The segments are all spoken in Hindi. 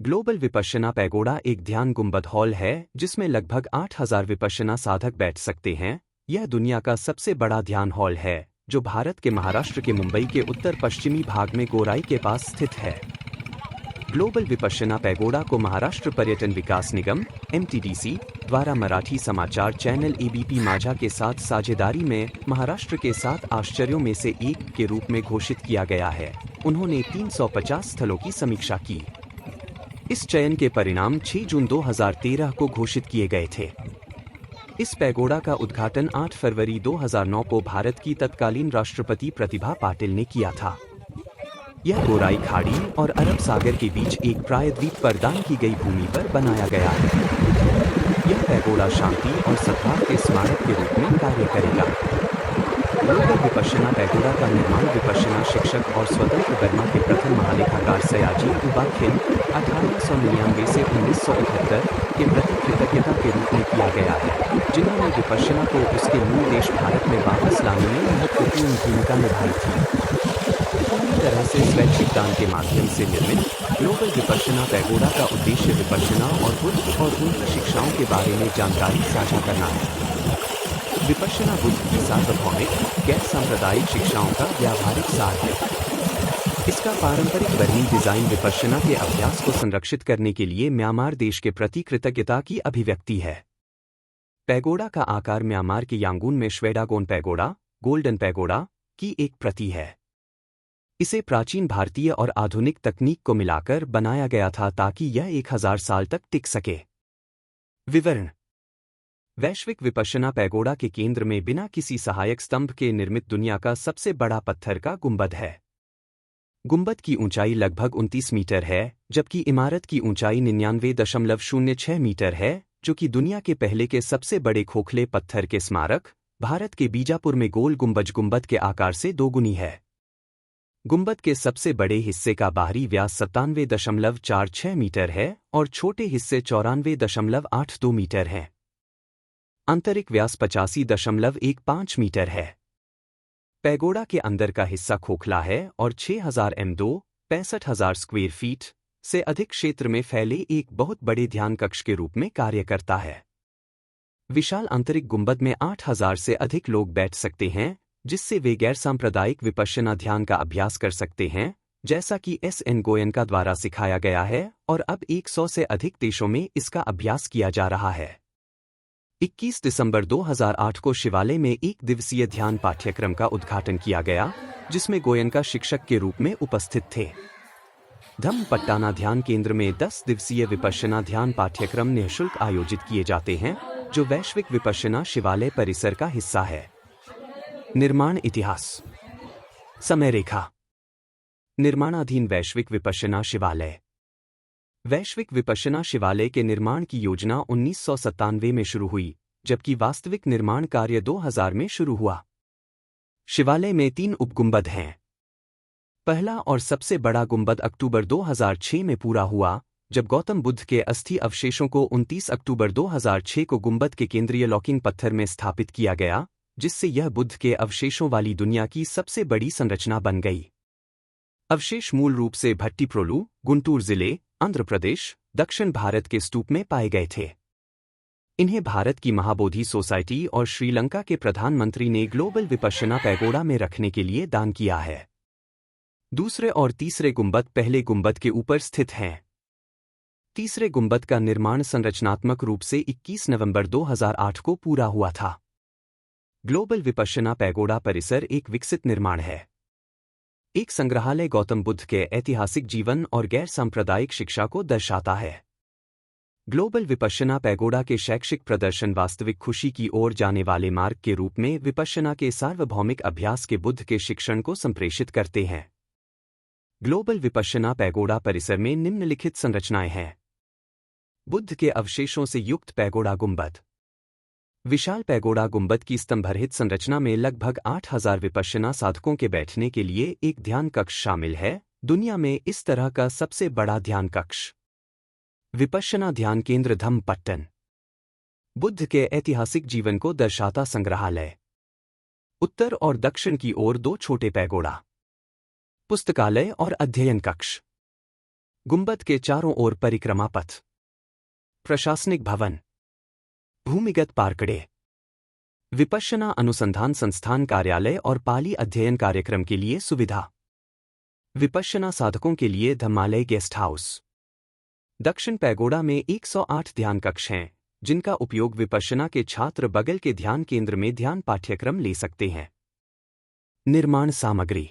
ग्लोबल विपश्यना पैगोडा एक ध्यान गुंबद हॉल है जिसमें लगभग 8,000 विपश्यना साधक बैठ सकते हैं। यह दुनिया का सबसे बड़ा ध्यान हॉल है जो भारत के महाराष्ट्र के मुंबई के उत्तर पश्चिमी भाग में गोराई के पास स्थित है। ग्लोबल विपश्यना पैगोडा को महाराष्ट्र पर्यटन विकास निगम (MTDC) द्वारा मराठी समाचार चैनल ABP माझा के साथ साझेदारी में महाराष्ट्र के 7 आश्चर्यों में से एक के रूप में घोषित किया गया है। उन्होंने 350 स्थलों की समीक्षा की। इस चयन के परिणाम 6 जून 2013 को घोषित किए गए थे। इस पैगोडा का उद्घाटन 8 फरवरी 2009 को भारत की तत्कालीन राष्ट्रपति प्रतिभा पाटिल ने किया था। यह गोराई खाड़ी और अरब सागर के बीच एक प्रायद्वीप पर दान की गई भूमि पर बनाया गया है। यह पैगोडा शांति और सद्भाव के स्मारक के रूप में कार्य करेगा। ग्लोबल विपश्यना पैगोडा का निर्माण विपश्यना शिक्षक और स्वतंत्र बर्मा के प्रथम महालेखाकार सयाजी उबा खिन 1899 से 1971 के प्रति कृतज्ञता के रूप में किया गया है, जिन्होंने विपश्यना को उसके मूल देश भारत में वापस लाने में महत्वपूर्ण भूमिका निभाई थी। पूरी तरह से स्वैच्छिक दान के माध्यम से निर्मित ग्लोबल विपश्यना पैगोडा का उद्देश्य विपश्यना और बुद्ध और उनकी शिक्षाओं के बारे में जानकारी साझा करना है। विपश्यना बुद्ध की सार्वभौमिक गैर सांप्रदायिक शिक्षाओं का व्यावहारिक सार है। इसका पारंपरिक बर्मी डिजाइन विपश्यना के अभ्यास को संरक्षित करने के लिए म्यांमार देश के प्रति कृतज्ञता की अभिव्यक्ति है। पैगोडा का आकार म्यांमार के यांगून में श्वेडागोन पैगोडा, गोल्डन पैगोडा की एक प्रति है। इसे प्राचीन भारतीय और आधुनिक तकनीक को मिलाकर बनाया गया था ताकि यह 1000 साल तक टिक सके। विवरण: वैश्विक विपश्यना पैगोडा के केंद्र में बिना किसी सहायक स्तंभ के निर्मित दुनिया का सबसे बड़ा पत्थर का गुंबद है। गुंबद की ऊंचाई लगभग 29 मीटर है, जबकि इमारत की ऊंचाई 99.06 मीटर है, जो कि दुनिया के पहले के सबसे बड़े खोखले पत्थर के स्मारक भारत के बीजापुर में गोल गुंबज गुंबद के आकार से दोगुनी है। गुंबद के सबसे बड़े हिस्से का बाहरी व्यास 97.46 मीटर है और छोटे हिस्से 94.82 मीटर है। आंतरिक व्यास 85.15 मीटर है। पैगोडा के अंदर का हिस्सा खोखला है और 6000 m2 65,000 स्क्वायर फीट से अधिक क्षेत्र में फैले एक बहुत बड़े ध्यान कक्ष के रूप में कार्य करता है। विशाल आंतरिक गुंबद में 8,000 से अधिक लोग बैठ सकते हैं, जिससे वे गैर सांप्रदायिक विपश्यना ध्यान का अभ्यास कर सकते हैं, जैसा कि S.N. गोयनका द्वारा सिखाया गया है, और अब 100 से अधिक देशों में इसका अभ्यास किया जा रहा है। 21 दिसंबर 2008 को शिवालय में एक दिवसीय ध्यान पाठ्यक्रम का उद्घाटन किया गया, जिसमें गोयनका शिक्षक के रूप में उपस्थित थे। धम्मपट्टाना ध्यान केंद्र में 10 दिवसीय विपश्यना ध्यान पाठ्यक्रम निःशुल्क आयोजित किए जाते हैं, जो वैश्विक विपश्यना शिवालय परिसर का हिस्सा है। निर्माण इतिहास। समय रेखा। निर्माणाधीन वैश्विक विपश्यना शिवालय। वैश्विक विपश्यना शिवालय के निर्माण की योजना 1997 में शुरू हुई, जबकि वास्तविक निर्माण कार्य 2000 में शुरू हुआ। शिवालय में 3 उपगुंबद हैं। पहला और सबसे बड़ा गुंबद अक्टूबर 2006 में पूरा हुआ, जब गौतम बुद्ध के अस्थि अवशेषों को 29 अक्टूबर 2006 को गुंबद के केंद्रीय लॉकिंग पत्थर में स्थापित किया गया, जिससे यह बुद्ध के अवशेषों वाली दुनिया की सबसे बड़ी संरचना बन गई। अवशेष मूल रूप से भट्टीप्रोलु, गुंटूर जिले, आंध्र प्रदेश, दक्षिण भारत के स्तूप में पाए गए थे। इन्हें भारत की महाबोधि सोसाइटी और श्रीलंका के प्रधानमंत्री ने ग्लोबल विपश्यना पैगोडा में रखने के लिए दान किया है। दूसरे और तीसरे गुंबद पहले गुंबद के ऊपर स्थित हैं। तीसरे गुंबद का निर्माण संरचनात्मक रूप से 21 नवंबर 2008 को पूरा हुआ था। ग्लोबल विपश्यना पैगोडा परिसर एक विकसित निर्माण है। एक संग्रहालय गौतम बुद्ध के ऐतिहासिक जीवन और गैर सांप्रदायिक शिक्षा को दर्शाता है। ग्लोबल विपश्यना पैगोडा के शैक्षिक प्रदर्शन वास्तविक खुशी की ओर जाने वाले मार्ग के रूप में विपश्यना के सार्वभौमिक अभ्यास के बुद्ध के शिक्षण को संप्रेषित करते हैं। ग्लोबल विपश्यना पैगोडा परिसर में निम्नलिखित संरचनाएं हैं। बुद्ध के अवशेषों से युक्त पैगोडा गुंबद। विशाल पैगोडा गुंबद की स्तंभरहित संरचना में लगभग 8000 विपश्यना साधकों के बैठने के लिए एक ध्यान कक्ष शामिल है, दुनिया में इस तरह का सबसे बड़ा ध्यान कक्ष। विपश्यना ध्यान केंद्र धम्मपट्टन। बुद्ध के ऐतिहासिक जीवन को दर्शाता संग्रहालय। उत्तर और दक्षिण की ओर 2 छोटे पैगोडा। पुस्तकालय और अध्ययन कक्ष। गुंबद के चारों ओर परिक्रमा पथ, प्रशासनिक भवन, भूमिगत पार्कड़े, विपश्यना अनुसंधान संस्थान कार्यालय और पाली अध्ययन कार्यक्रम के लिए सुविधा, विपश्यना साधकों के लिए धम्मालय गेस्ट हाउस। दक्षिण पैगोडा में 108 ध्यान कक्ष हैं, जिनका उपयोग विपश्यना के छात्र बगल के ध्यान केंद्र में ध्यान पाठ्यक्रम ले सकते हैं। निर्माण सामग्री,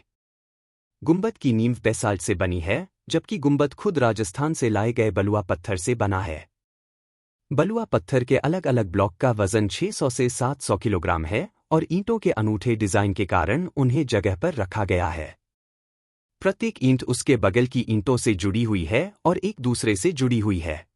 गुंबद की नींव बेसाल्ट से बनी है, जबकि गुंबद खुद राजस्थान से लाए गए बलुआ पत्थर से बना है। बलुआ पत्थर के अलग अलग ब्लॉक का वजन 600 से 700 किलोग्राम है और ईंटों के अनूठे डिजाइन के कारण उन्हें जगह पर रखा गया है। प्रत्येक ईंट उसके बगल की ईंटों से जुड़ी हुई है और एक दूसरे से जुड़ी हुई है।